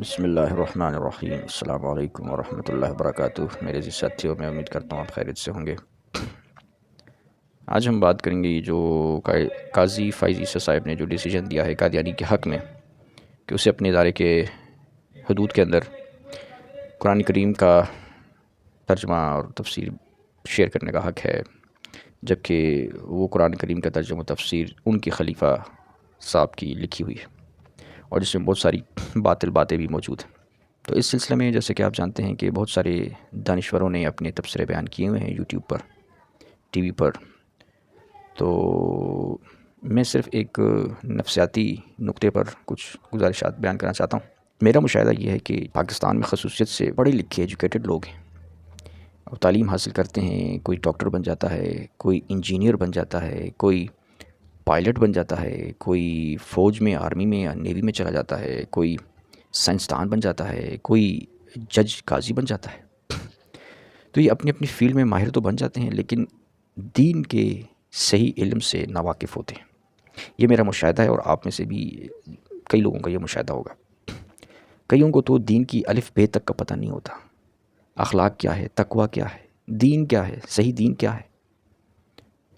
بسم اللہ الرحمن الرحیم۔ السلام علیکم ورحمۃ اللہ وبرکاتہ۔ میرے عزیز ساتھیوں، میں امید کرتا ہوں آپ خیریت سے ہوں گے۔ آج ہم بات کریں گے جو قاضی فائز عیسیٰ صاحب نے جو ڈیسیجن دیا ہے قادیانی کے حق میں کہ اسے اپنے ادارے کے حدود کے اندر قرآن کریم کا ترجمہ اور تفسیر شیئر کرنے کا حق ہے، جبکہ وہ قرآن کریم کا ترجمہ و تفسیر ان کی خلیفہ صاحب کی لکھی ہوئی ہے اور جس میں بہت ساری باطل باتیں بھی موجود ہیں۔ تو اس سلسلے میں جیسے کہ آپ جانتے ہیں کہ بہت سارے دانشوروں نے اپنے تبصرے بیان کیے ہوئے ہیں یوٹیوب پر، ٹی وی پر۔ تو میں صرف ایک نفسیاتی نقطے پر کچھ گزارشات بیان کرنا چاہتا ہوں۔ میرا مشاہدہ یہ ہے کہ پاکستان میں خصوصیت سے پڑھے لکھے ایجوکیٹڈ لوگ ہیں اور تعلیم حاصل کرتے ہیں، کوئی ڈاکٹر بن جاتا ہے، کوئی انجینئر بن جاتا ہے، کوئی پائلٹ بن جاتا ہے، کوئی فوج میں، آرمی میں یا نیوی میں چلا جاتا ہے، کوئی سائنسدان بن جاتا ہے، کوئی جج قاضی بن جاتا ہے۔ تو یہ اپنی اپنی فیلڈ میں ماہر تو بن جاتے ہیں، لیکن دین کے صحیح علم سے ناواقف ہوتے ہیں۔ یہ میرا مشاہدہ ہے اور آپ میں سے بھی کئی لوگوں کا یہ مشاہدہ ہوگا۔ کئیوں کو تو دین کی الف بے تک کا پتہ نہیں ہوتا، اخلاق کیا ہے، تقویٰ کیا ہے، دین کیا ہے، صحیح دین کیا ہے،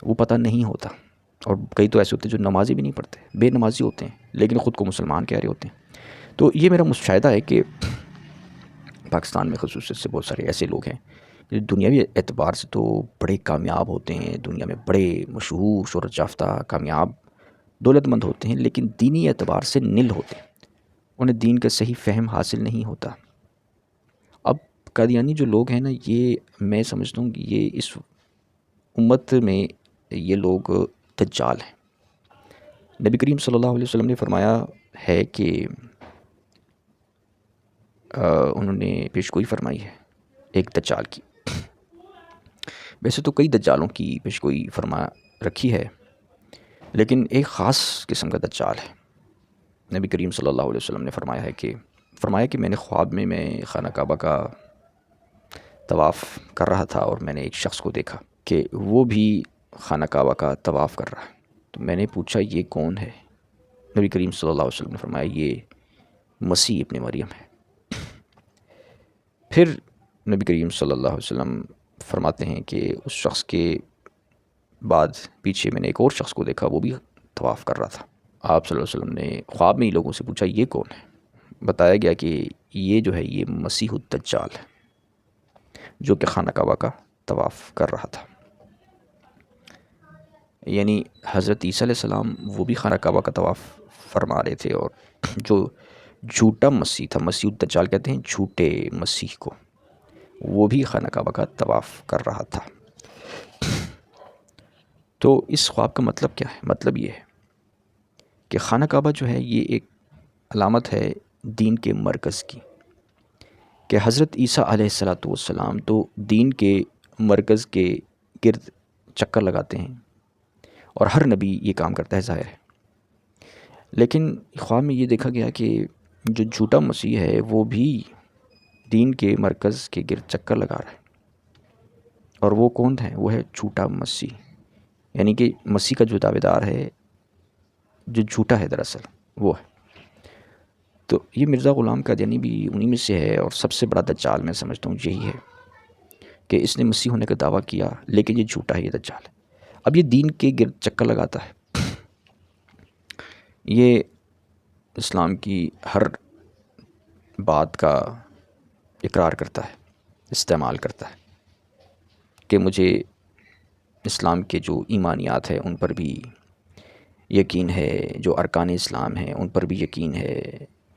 وہ پتہ نہیں ہوتا۔ اور کئی تو ایسے ہوتے ہیں جو نمازی بھی نہیں پڑھتے، بے نمازی ہوتے ہیں لیکن خود کو مسلمان کہہ رہے ہوتے ہیں۔ تو یہ میرا مشاہدہ ہے کہ پاکستان میں خصوصیت سے بہت سارے ایسے لوگ ہیں جو دنیاوی اعتبار سے تو بڑے کامیاب ہوتے ہیں، دنیا میں بڑے مشہور، شہرت یافتہ، کامیاب، دولت مند ہوتے ہیں، لیکن دینی اعتبار سے نل ہوتے ہیں، انہیں دین کا صحیح فہم حاصل نہیں ہوتا۔ اب قادیانی جو لوگ ہیں نا، یہ میں سمجھتا ہوں کہ یہ اس امت میں یہ لوگ دجال ہیں۔ نبی کریم صلی اللہ علیہ وسلم نے فرمایا ہے کہ انہوں نے پیشگوئی فرمائی ہے ایک دجال کی۔ ویسے تو کئی دجالوں کی پیشگوئی فرما رکھی ہے، لیکن ایک خاص قسم کا دجال ہے۔ نبی کریم صلی اللہ علیہ وسلم نے فرمایا کہ میں نے خواب میں خانہ کعبہ کا طواف کر رہا تھا اور میں نے ایک شخص کو دیکھا کہ وہ بھی خانہ کعبہ کا طواف کر رہا ہے۔ تو میں نے پوچھا یہ کون ہے؟ نبی کریم صلی اللہ علیہ وسلم نے فرمایا یہ مسیح ابن مریم ہے۔ پھر نبی کریم صلی اللہ علیہ وسلم فرماتے ہیں کہ اس شخص کے بعد پیچھے میں نے ایک اور شخص کو دیکھا، وہ بھی طواف کر رہا تھا۔ آپ صلی اللہ علیہ وسلم نے خواب میں ہی لوگوں سے پوچھا یہ کون ہے؟ بتایا گیا کہ یہ جو ہے یہ مسیح الدجال ہے جو کہ خانہ کعبہ کا طواف کر رہا تھا۔ یعنی حضرت عیسیٰ علیہ السلام وہ بھی خانہ کعبہ کا طواف فرما رہے تھے، اور جو جھوٹا مسیح تھا، مسیح الدجال کہتے ہیں جھوٹے مسیح کو، وہ بھی خانہ کعبہ کا طواف کر رہا تھا۔ تو اس خواب کا مطلب کیا ہے؟ مطلب یہ ہے کہ خانہ کعبہ جو ہے یہ ایک علامت ہے دین کے مرکز کی، کہ حضرت عیسیٰ علیہ السلام تو دین کے مرکز کے گرد چکر لگاتے ہیں اور ہر نبی یہ کام کرتا ہے، ظاہر ہے۔ لیکن خواب میں یہ دیکھا گیا کہ جو جھوٹا مسیح ہے وہ بھی دین کے مرکز کے گرد چکر لگا رہا ہے، اور وہ کون ہے؟ وہ ہے جھوٹا مسیح، یعنی کہ مسیح کا جو دعوے دار ہے جو جھوٹا ہے دراصل وہ ہے۔ تو یہ مرزا غلام قادیانی بھی انہی میں سے ہے، اور سب سے بڑا دجال میں سمجھتا ہوں یہی ہے کہ اس نے مسیح ہونے کا دعویٰ کیا لیکن یہ جھوٹا ہے، یہ دجال ہے۔ اب یہ دین کے گرد چکر لگاتا ہے، یہ اسلام کی ہر بات کا اقرار کرتا ہے، استعمال کرتا ہے کہ مجھے اسلام کے جو ایمانیات ہیں ان پر بھی یقین ہے، جو ارکان اسلام ہیں ان پر بھی یقین ہے،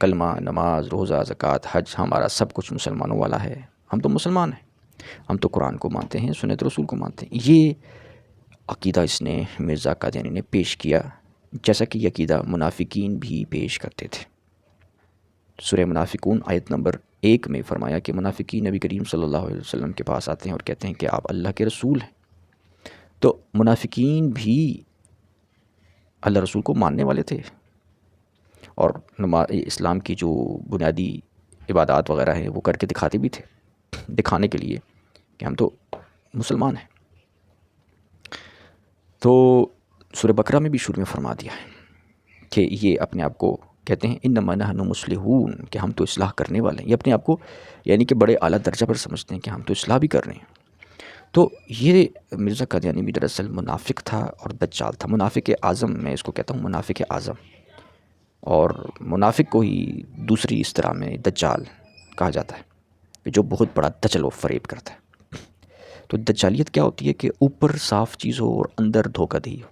کلمہ، نماز، روزہ، زکوٰۃ، حج، ہمارا سب کچھ مسلمانوں والا ہے، ہم تو مسلمان ہیں، ہم تو قرآن کو مانتے ہیں، سنت رسول کو مانتے ہیں۔ یہ عقیدہ اس نے مرزا قادیانی نے پیش کیا، جیسا کہ یہ عقیدہ منافقین بھی پیش کرتے تھے۔ سورہ منافقون آیت نمبر 1 میں فرمایا کہ منافقین نبی کریم صلی اللہ علیہ وسلم کے پاس آتے ہیں اور کہتے ہیں کہ آپ اللہ کے رسول ہیں۔ تو منافقین بھی اللہ رسول کو ماننے والے تھے، اور اسلام کی جو بنیادی عبادات وغیرہ ہیں وہ کر کے دکھاتے بھی تھے، دکھانے کے لیے کہ ہم تو مسلمان ہیں۔ تو سورہ بقرہ میں بھی شروع میں فرما دیا ہے کہ یہ اپنے آپ کو کہتے ہیں انما نحن مصلحون، کہ ہم تو اصلاح کرنے والے ہیں. یہ اپنے آپ کو یعنی کہ بڑے اعلیٰ درجہ پر سمجھتے ہیں کہ ہم تو اصلاح بھی کر رہے ہیں. تو یہ مرزا قادیانی بھی دراصل منافق تھا اور دجال تھا. منافق اعظم میں اس کو کہتا ہوں، منافق اعظم. اور منافق کو ہی دوسری اصطلاح میں دجال کہا جاتا ہے، کہ جو بہت بڑا دجل و فریب کرتا ہے. تو دجالیت کیا ہوتی ہے؟ کہ اوپر صاف چیز ہو اور اندر دھوکہ دہی ہو.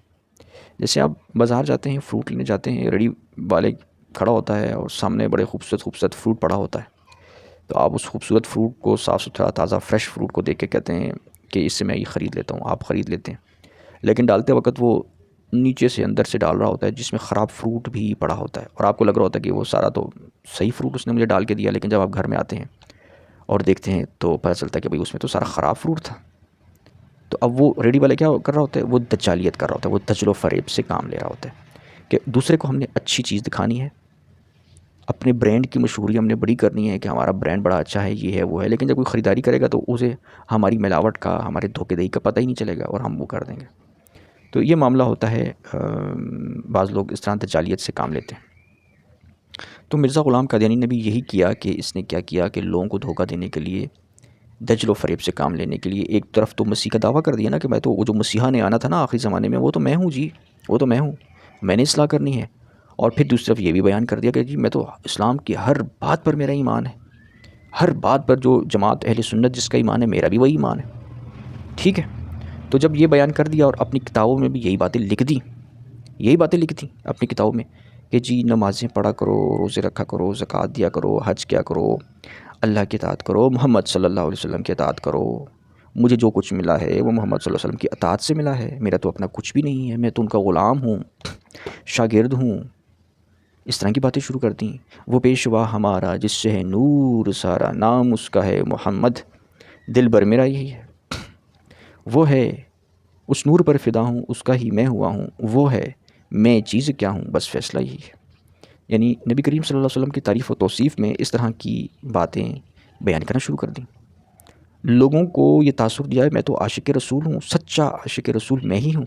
جیسے آپ بازار جاتے ہیں، فروٹ لینے جاتے ہیں، ریڑھی والے کھڑا ہوتا ہے اور سامنے بڑے خوبصورت خوبصورت فروٹ پڑا ہوتا ہے. تو آپ اس خوبصورت فروٹ کو، صاف ستھرا تازہ فریش فروٹ کو دیکھ کے کہتے ہیں کہ اس سے میں یہ خرید لیتا ہوں. آپ خرید لیتے ہیں، لیکن ڈالتے وقت وہ نیچے سے اندر سے ڈال رہا ہوتا ہے، جس میں خراب فروٹ بھی پڑا ہوتا ہے. اور آپ کو لگ رہا ہوتا ہے کہ وہ سارا تو صحیح فروٹ اس نے مجھے ڈال کے دیا، لیکن جب آپ گھر میں آتے ہیں اور دیکھتے ہیں تو پتہ چلتا ہے کہ بھئی اس میں تو سارا خراب فروٹ تھا. تو اب وہ ریڈی والا کیا کر رہا ہوتا ہے؟ وہ دجالیت کر رہا ہوتا ہے، وہ دجل و فریب سے کام لے رہا ہوتا ہے کہ دوسرے کو ہم نے اچھی چیز دکھانی ہے، اپنے برانڈ کی مشہوری ہم نے بڑی کرنی ہے کہ ہمارا برانڈ بڑا اچھا ہے، یہ ہے وہ ہے. لیکن جب کوئی خریداری کرے گا تو اسے ہماری ملاوٹ کا، ہمارے دھوکے دہی کا پتہ ہی نہیں چلے گا اور ہم وہ کر دیں گے. تو یہ معاملہ ہوتا ہے. بعض لوگ اس طرح دجالیت سے کام لیتے ہیں. تو مرزا غلام قادیانی نے بھی یہی کیا کہ اس نے کیا کیا کہ لوگوں کو دھوکہ دینے کے لیے، دجل و فریب سے کام لینے کے لیے ایک طرف تو مسیح کا دعویٰ کر دیا نا کہ میں تو، وہ جو مسیحا نے آنا تھا نا آخری زمانے میں، وہ تو میں ہوں جی، وہ تو میں ہوں، میں نے اصلاح کرنی ہے. اور پھر دوسری طرف یہ بھی بیان کر دیا کہ جی میں تو اسلام کی ہر بات پر میرا ایمان ہے، ہر بات پر جو جماعت اہل سنت جس کا ایمان ہے میرا بھی وہی ایمان ہے. ٹھیک ہے. تو جب یہ بیان کر دیا اور اپنی کتابوں میں بھی یہی باتیں لکھ دیں اپنی کتابوں میں کہ جی نمازیں پڑھا کرو، روزے رکھا کرو، زکوٰۃ دیا کرو، حج کیا کرو، اللہ کی اطاعت کرو، محمد صلی اللہ علیہ وسلم کی اطاعت کرو، مجھے جو کچھ ملا ہے وہ محمد صلی اللہ علیہ وسلم کی اطاعت سے ملا ہے، میرا تو اپنا کچھ بھی نہیں ہے، میں تو ان کا غلام ہوں، شاگرد ہوں. اس طرح کی باتیں شروع کر دیں. وہ پیشوا ہمارا جس سے ہے نور سارا، نام اس کا ہے محمد، دل بر میرا یہی ہے. وہ ہے اس نور پر فدا ہوں، اس کا ہی میں ہوا ہوں، وہ ہے میں چیز کیا ہوں، بس فیصلہ یہی ہے. یعنی نبی کریم صلی اللہ علیہ وسلم کی تعریف و توصیف میں اس طرح کی باتیں بیان کرنا شروع کر دیں. لوگوں کو یہ تاثر دیا ہے میں تو عاشق رسول ہوں، سچا عاشق رسول میں ہی ہوں.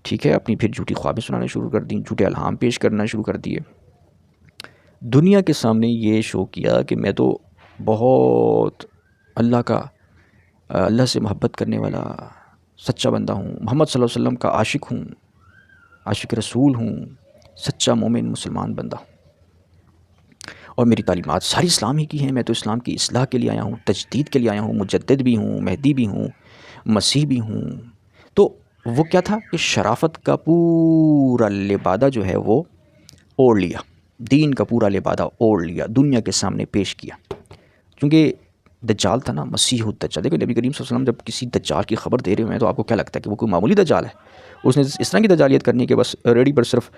ٹھیک ہے. اپنی پھر جھوٹی خوابیں سنانا شروع کر دیں، جھوٹے الہام پیش کرنا شروع کر دیے. دنیا کے سامنے یہ شو کیا کہ میں تو بہت اللہ سے محبت کرنے والا سچا بندہ ہوں، محمد صلی اللہ علیہ وسلم کا عاشق ہوں، عاشق رسول ہوں، سچا مومن مسلمان بندہ ہوں، اور میری تعلیمات ساری اسلام ہی کی ہیں. میں تو اسلام کی اصلاح کے لیے آیا ہوں، تجدید کے لیے آیا ہوں، مجدد بھی ہوں، مہدی بھی ہوں، مسیح بھی ہوں. تو وہ کیا تھا کہ شرافت کا پورا لبادہ جو ہے وہ اوڑھ لیا، دین کا پورا لبادہ اوڑھ لیا، دنیا کے سامنے پیش کیا. کیونکہ دجال تھا نا، مسیح الدجال. دیکھو نبی کریم صلی اللہ علیہ وسلم جب کسی دجال کی خبر دے رہے ہیں تو آپ کو کیا لگتا ہے کہ وہ کوئی معمولی دجال ہے؟ اس نے اس طرح کی دجالیت کرنی کہ بس ریڈی پر صرف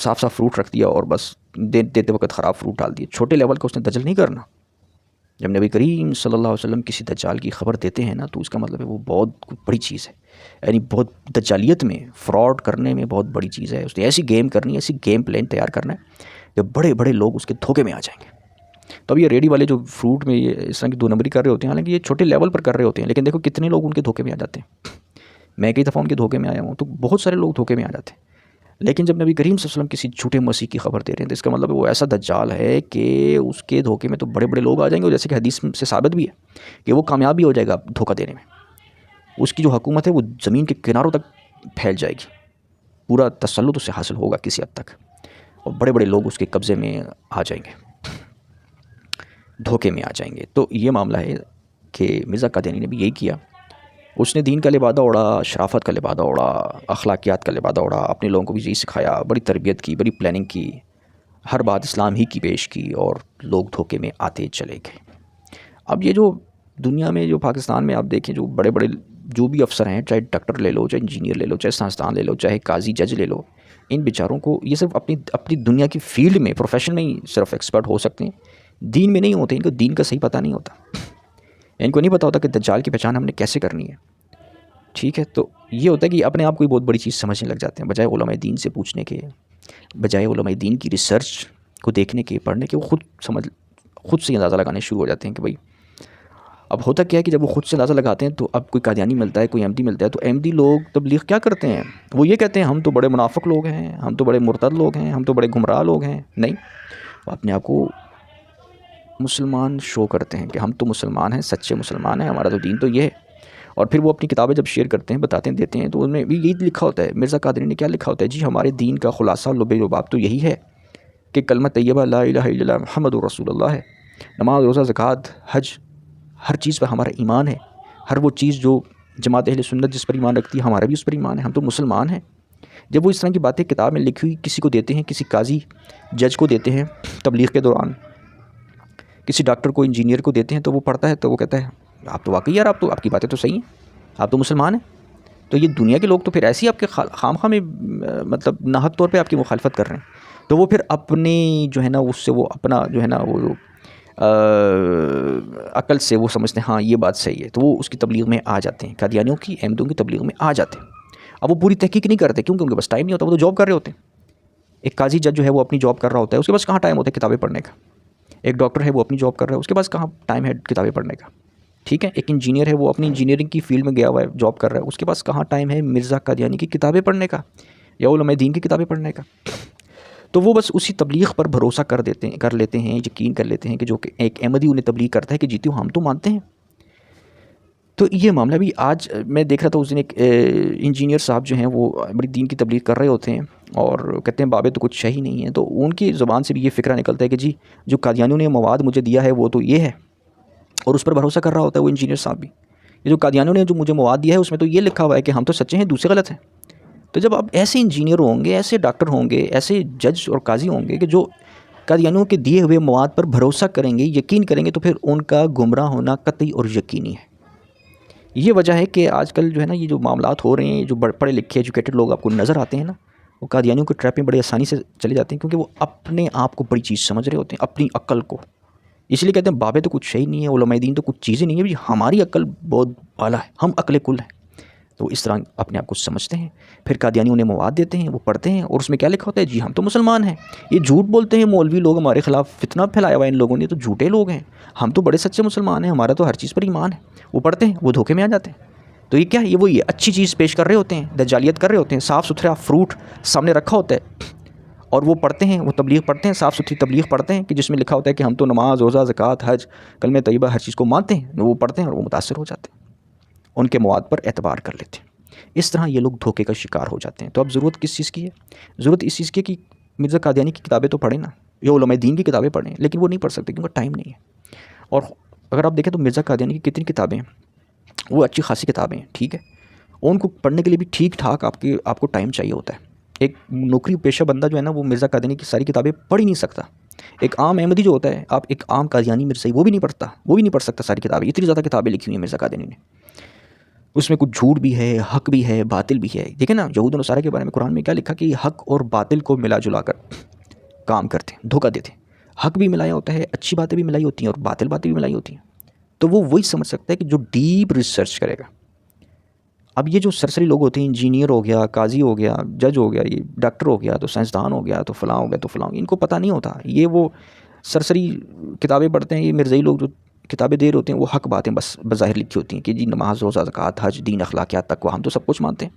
صاف صاف فروٹ رکھ دیا اور بس دیتے وقت خراب فروٹ ڈال دیے. چھوٹے لیول کا اس نے دجل نہیں کرنا. جب نبی کریم صلی اللہ علیہ وسلم کسی دجال کی خبر دیتے ہیں نا تو اس کا مطلب ہے وہ بہت بڑی چیز ہے. یعنی بہت دجالیت میں، فراڈ کرنے میں بہت بڑی چیز ہے. اس نے ایسی گیم کرنی ہے، ایسی گیم پلان تیار کرنا ہے کہ بڑے بڑے لوگ اس کے دھوکے میں آ جائیں گے. تو اب یہ ریڈی والے جو فروٹ میں یہ اس طرح کی 2 نمبری کر رہے ہوتے ہیں، حالانکہ یہ چھوٹے لیول پر کر رہے ہوتے ہیں، لیکن دیکھو کتنے لوگ ان کے دھوکے میں آ جاتے ہیں. میں کئی دفعہ ان کے دھوکے میں آیا ہوں، تو بہت سارے لوگ دھوکے میں آ جاتے ہیں. لیکن جب نبی کریم صلی اللہ علیہ وسلم کسی جھوٹے مسیح کی خبر دے رہے ہیں تو اس کا مطلب ہے وہ ایسا دجال ہے کہ اس کے دھوکے میں تو بڑے بڑے لوگ آ جائیں گے. اور جیسے کہ حدیث سے ثابت بھی ہے کہ وہ کامیاب بھی ہو جائے گا دھوکہ دینے میں. اس کی جو حکومت ہے وہ زمین کے کناروں تک پھیل جائے گی، پورا تسلط اسے حاصل ہوگا کسی حد تک، اور بڑے بڑے لوگ اس کے قبضے میں آ جائیں گے، دھوکے میں آ جائیں گے. تو یہ معاملہ ہے کہ مرزا قادیانی نے بھی یہی کیا. اس نے دین کا لبادہ اوڑھا، شرافت کا لبادہ اوڑھا، اخلاقیات کا لبادہ اوڑھا، اپنے لوگوں کو بھی یہی سکھایا، بڑی تربیت کی، بڑی پلاننگ کی، ہر بات اسلام ہی کی پیش کی، اور لوگ دھوکے میں آتے چلے گئے. اب یہ جو دنیا میں، جو پاکستان میں آپ دیکھیں، جو بڑے بڑے جو بھی افسر ہیں، چاہے ڈاکٹر لے لو، چاہے انجینئر لے لو، چاہے سائنسدان لے لو، چاہے قاضی جج لے لو، ان بیچاروں کو یہ صرف اپنی دنیا کی فیلڈ میں، پروفیشن میں ہی صرف ایکسپرٹ ہو سکتے ہیں، دین میں نہیں ہوتے. ان کو دین کا صحیح پتہ نہیں ہوتا، ان کو نہیں پتہ ہوتا کہ دجال کی پہچان ہم نے کیسے کرنی ہے. ٹھیک ہے. تو یہ ہوتا ہے کہ اپنے آپ کو بہت بڑی چیز سمجھنے لگ جاتے ہیں، بجائے علماء دین سے پوچھنے کے، بجائے علماء دین کی ریسرچ کو دیکھنے کے، پڑھنے کے، وہ خود سے اندازہ لگانے شروع ہو جاتے ہیں کہ بھائی اب ہوتا کیا ہے کہ جب وہ خود سے اندازہ لگاتے ہیں تو اب کوئی قادیانی ملتا ہے، کوئی احمدی ملتا ہے، تو احمدی لوگ تبلیغ کیا کرتے ہیں؟ وہ یہ کہتے ہیں ہم تو بڑے منافق لوگ ہیں، ہم تو بڑے مرتد لوگ ہیں، ہم تو بڑے گمراہ لوگ ہیں. نہیں، وہ اپنے آپ کو مسلمان شو کرتے ہیں کہ ہم تو مسلمان ہیں، سچے مسلمان ہیں، ہمارا تو دین تو یہ ہے. اور پھر وہ اپنی کتابیں جب شیئر کرتے ہیں، بتاتے ہیں، دیتے ہیں، تو ان میں بھی یہی لکھا ہوتا ہے. مرزا قادری نے کیا لکھا ہوتا ہے؟ جی ہمارے دین کا خلاصہ لب لباب تو یہی ہے کہ کلمہ طیبہ لا الہ الا اللہ محمد رسول اللہ ہے. نماز، روزہ، زکوٰۃ، حج، ہر چیز پر ہمارا ایمان ہے. ہر وہ چیز جو جماعت اہل سنت جس پر ایمان رکھتی ہے، ہمارا بھی اس پر ایمان ہے، ہم تو مسلمان ہیں. جب وہ اس طرح کی باتیں کتاب میں لکھی ہوئی کسی کو دیتے ہیں، کسی قاضی جج کو دیتے ہیں تبلیغ کے دوران، کسی ڈاکٹر کو، انجینئر کو دیتے ہیں، تو وہ پڑھتا ہے تو وہ کہتا ہے آپ تو واقعی یار، آپ کی باتیں تو صحیح ہیں، آپ تو مسلمان ہیں. تو یہ دنیا کے لوگ تو پھر ایسے ہی آپ کے خام خواہ میں مطلب ناحق طور پہ آپ کی مخالفت کر رہے ہیں. تو وہ پھر اپنی جو ہے نا اس سے وہ اپنا جو ہے نا وہ عقل سے وہ سمجھتے ہیں ہاں یہ بات صحیح ہے، تو وہ اس کی تبلیغ میں آ جاتے ہیں، قادیانیوں کی، احمدیوں کی تبلیغ میں آ جاتے ہیں. اب وہ پوری تحقیق نہیں کرتے کیونکہ ان کے پاس ٹائم نہیں ہوتا، وہ تو جاب کر رہے ہوتے ہیں. ایک قاضی جج جو ہے وہ اپنی جاب کر رہا ہوتا ہے، اس کے پاس کہاں ٹائم ہوتا ہے کتابیں پڑھنے کا. ایک ڈاکٹر ہے وہ اپنی جاب کر رہا ہے، اس کے پاس کہاں ٹائم ہے کتابیں پڑھنے کا. ٹھیک ہے، ایک انجینئر ہے وہ اپنی انجینئرنگ کی فیلڈ میں گیا ہوا ہے، جاب کر رہا ہے، اس کے پاس کہاں ٹائم ہے مرزا قادیانی کی کتابیں پڑھنے کا یا علماء دین کی کتابیں پڑھنے کا. تو وہ بس اسی تبلیغ پر بھروسہ کر لیتے ہیں، یقین کر لیتے ہیں کہ جو کہ ایک احمدی انہیں تبلیغ کرتا ہے کہ جیتی ہو ہم تو مانتے ہیں. تو یہ معاملہ بھی آج میں دیکھ رہا تھا، اس دن ایک انجینئر صاحب جو ہیں وہ بڑی دین کی تبلیغ کر رہے ہوتے ہیں اور کہتے ہیں بابے تو کچھ ہے ہی نہیں ہے. تو ان کی زبان سے بھی یہ فکرہ نکلتا ہے کہ جی جو قادیانیوں نے مواد مجھے دیا ہے وہ تو یہ ہے، اور اس پر بھروسہ کر رہا ہوتا ہے وہ انجینئر صاحب بھی. یہ جو قادیانیوں نے جو مجھے مواد دیا ہے اس میں تو یہ لکھا ہوا ہے کہ ہم تو سچے ہیں، دوسرے غلط ہیں. تو جب اب ایسے انجینئر ہوں گے، ایسے ڈاکٹر ہوں گے، ایسے جج اور قاضی ہوں گے کہ جو قادیانیوں کے دیے ہوئے مواد پر بھروسہ کریں گے، یقین کریں گے، تو پھر ان کا گمراہ ہونا قطعی اور یقینی ہے. یہ وجہ ہے کہ آج کل جو ہے نا یہ جو معاملات ہو رہے ہیں، جو پڑھے لکھے ایجوکیٹڈ لوگ آپ کو نظر آتے ہیں نا، وہ قادیانیوں کے ٹریپ میں بڑی آسانی سے چلے جاتے ہیں کیونکہ وہ اپنے آپ کو بڑی چیز سمجھ رہے ہوتے ہیں، اپنی عقل کو. اس لیے کہتے ہیں بابے تو کچھ ہی نہیں ہے، علماء دین تو کچھ چیزیں نہیں ہے، ہماری عقل بہت اعلیٰ ہے، ہم عقل کل ہیں. تو اس طرح اپنے آپ کو سمجھتے ہیں. پھر قادیانی انہیں مواد دیتے ہیں، وہ پڑھتے ہیں، اور اس میں کیا لکھا ہوتا ہے؟ جی ہم تو مسلمان ہیں. یہ جھوٹ بولتے ہیں مولوی لوگ، ہمارے خلاف فتنہ پھیلایا ہوا ہے ان لوگوں نے، تو جھوٹے لوگ ہیں، ہم تو بڑے سچے مسلمان ہیں، ہمارا تو ہر چیز پر ایمان ہے. وہ پڑھتے ہیں، وہ دھوکے میں آ جاتے ہیں. تو یہ کیا ہے؟ یہ وہی اچھی چیز پیش کر رہے ہوتے ہیں، دجالیت کر رہے ہوتے ہیں، صاف ستھرا فروٹ سامنے رکھا ہوتا ہے، اور وہ پڑھتے ہیں، وہ تبلیغ پڑھتے ہیں، صاف ستھری تبلیغ پڑھتے ہیں کہ جس میں لکھا ہوتا ہے کہ ہم تو نماز، روزہ، زکوٰۃ، حج، کلمہ طیبہ ہر چیز کو مانتے ہیں. وہ پڑھتے ہیں اور وہ متاثر ہو جاتے ہیں، ان کے مواد پر اعتبار کر لیتے ہیں. اس طرح یہ لوگ دھوکے کا شکار ہو جاتے ہیں. تو اب ضرورت کس چیز کی ہے؟ ضرورت اس چیز کی ہے کہ مرزا قادیانی کی کتابیں تو پڑھیں نا، یا علماء دین کی کتابیں پڑھیں، لیکن وہ نہیں پڑھ سکتے کیونکہ ٹائم نہیں ہے. اور اگر آپ دیکھیں تو مرزا قادیانی کی کتنی کتابیں ہیں، وہ اچھی خاصی کتابیں ہیں، ٹھیک ہے. ان کو پڑھنے کے لیے بھی ٹھیک ٹھاک آپ کو ٹائم چاہیے ہوتا ہے. ایک نوکری پیشہ بندہ جو ہے نا وہ مرزا قادیانی کی ساری کتابیں پڑھ ہی نہیں سکتا. ایک عام احمدی جو ہوتا ہے، آپ ایک عام قادیانی مرزائی وہ بھی نہیں پڑھ سکتا ساری کتابیں. اتنی زیادہ کتابیں لکھی ہوئی ہیں مرزا قادیانی نے، اس میں کچھ جھوٹ بھی ہے، حق بھی ہے، باطل بھی ہے. دیکھیں نا یہود و نصارہ کے بارے میں قرآن میں کیا لکھا کہ حق اور باطل کو ملا جلا کر کام کرتے ہیں، دھوکہ دیتے ہیں. حق بھی ملایا ہوتا ہے، اچھی باتیں بھی ملائی ہوتی ہیں، اور باطل باتیں بھی ملائی ہوتی ہیں. تو وہ وہی سمجھ سکتا ہے کہ جو ڈیپ ریسرچ کرے گا. اب یہ جو سرسری لوگ ہوتے ہیں، انجینئر ہو گیا، قاضی ہو گیا، جج ہو گیا، یہ ڈاکٹر ہو گیا، تو سائنسدان ہو گیا، تو فلاں ہو گیا، تو فلاں، ان کو پتہ نہیں ہوتا. یہ وہ سرسری کتابیں پڑھتے ہیں. یہ مرزائی لوگ جو کتابیں دے رہے ہوتے ہیں وہ حق باتیں بس بظاہر لکھی ہوتی ہیں کہ جی نماز، روزہ، زکوٰۃ، حج، دین، اخلاقیات تک کو ہم تو سب کچھ مانتے ہیں.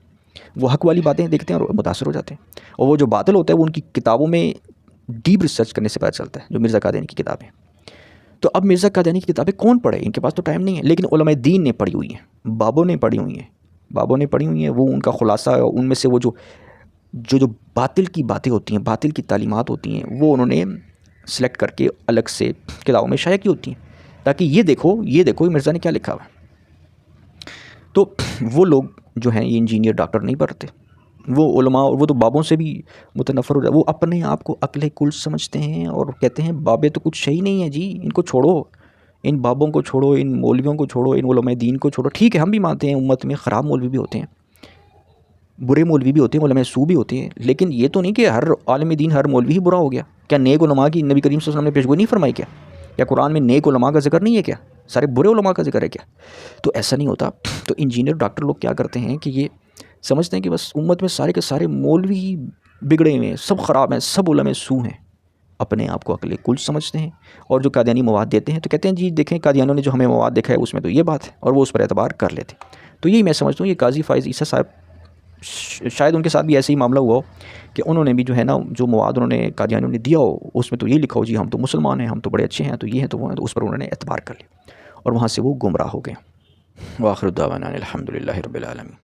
وہ حق والی باتیں دیکھتے ہیں اور متاثر ہو جاتے ہیں. اور وہ جو باطل ہوتا ہے وہ ان کی کتابوں میں ڈیپ ریسرچ کرنے سے پتہ چلتا ہے، جو مرزا قادیانی کی کتابیں. تو اب مرزا قادیانی کی کتابیں کون پڑھے؟ ان کے پاس تو ٹائم نہیں ہے، لیکن علماء دین نے پڑھی ہوئی ہیں، بابوں نے پڑھی ہوئی ہیں. وہ ان کا خلاصہ ہے، ان میں سے وہ جو باطل کی باتیں ہوتی ہیں، باطل کی تعلیمات ہوتی ہیں، وہ انہوں نے سلیکٹ کر کے الگ سے کتابوں میں شائع کی ہوتی ہیں، تاکہ یہ دیکھو مرزا نے کیا لکھا ہوا ہے. تو وہ لوگ جو ہیں یہ انجینئر ڈاکٹر نہیں پڑھتے، وہ علماء، وہ تو بابوں سے بھی متنفر ہو جاتے. وہ اپنے آپ کو عقل کل سمجھتے ہیں اور کہتے ہیں بابے تو کچھ صحیح نہیں ہے جی، ان کو چھوڑو، ان بابوں کو چھوڑو، ان مولویوں کو چھوڑو، ان علماء دین کو چھوڑو. ٹھیک ہے ہم بھی مانتے ہیں امت میں خراب مولوی بھی ہوتے ہیں، برے مولوی بھی ہوتے ہیں، علماء سو بھی ہوتے ہیں، لیکن یہ تو نہیں کہ ہر عالم دین، ہر مولوی ہی برا ہو گیا. کیا نیک علماء کی نبی کریم صلی اللہ علیہ وسلم نے پیشگوئی نہیں فرمائی؟ کیا قرآن میں نیک علماء کا ذکر نہیں ہے؟ کیا سارے برے علماء کا ذکر ہے کیا؟ تو ایسا نہیں ہوتا. تو انجینئر ڈاکٹر لوگ کیا کرتے ہیں کہ یہ سمجھتے ہیں کہ بس امت میں سارے کے سارے مولوی بگڑے ہوئے ہیں، سب خراب ہیں، سب علماء سو ہیں. اپنے آپ کو عقل کل سمجھتے ہیں، اور جو قادیانی مواد دیتے ہیں تو کہتے ہیں جی دیکھیں قادیانیوں نے جو ہمیں مواد دیکھا ہے اس میں تو یہ بات ہے، اور وہ اس پر اعتبار کر لیتے. تو یہی میں سمجھتا ہوں یہ قاضی فائز عیسیٰ صاحب شاید ان کے ساتھ بھی ایسے ہی معاملہ ہوا ہو کہ انہوں نے بھی جو ہے نا جو مواد انہوں نے قادیانیوں نے دیا ہو اس میں تو یہ لکھا ہو جی ہم تو مسلمان ہیں، ہم تو بڑے اچھے ہیں، تو یہ ہیں تو وہ ہیں، تو اس پر انہوں نے اعتبار کر لیا اور وہاں سے وہ گمراہ ہو گئے. وآخر دعوانا الحمد للہ رب العالمین.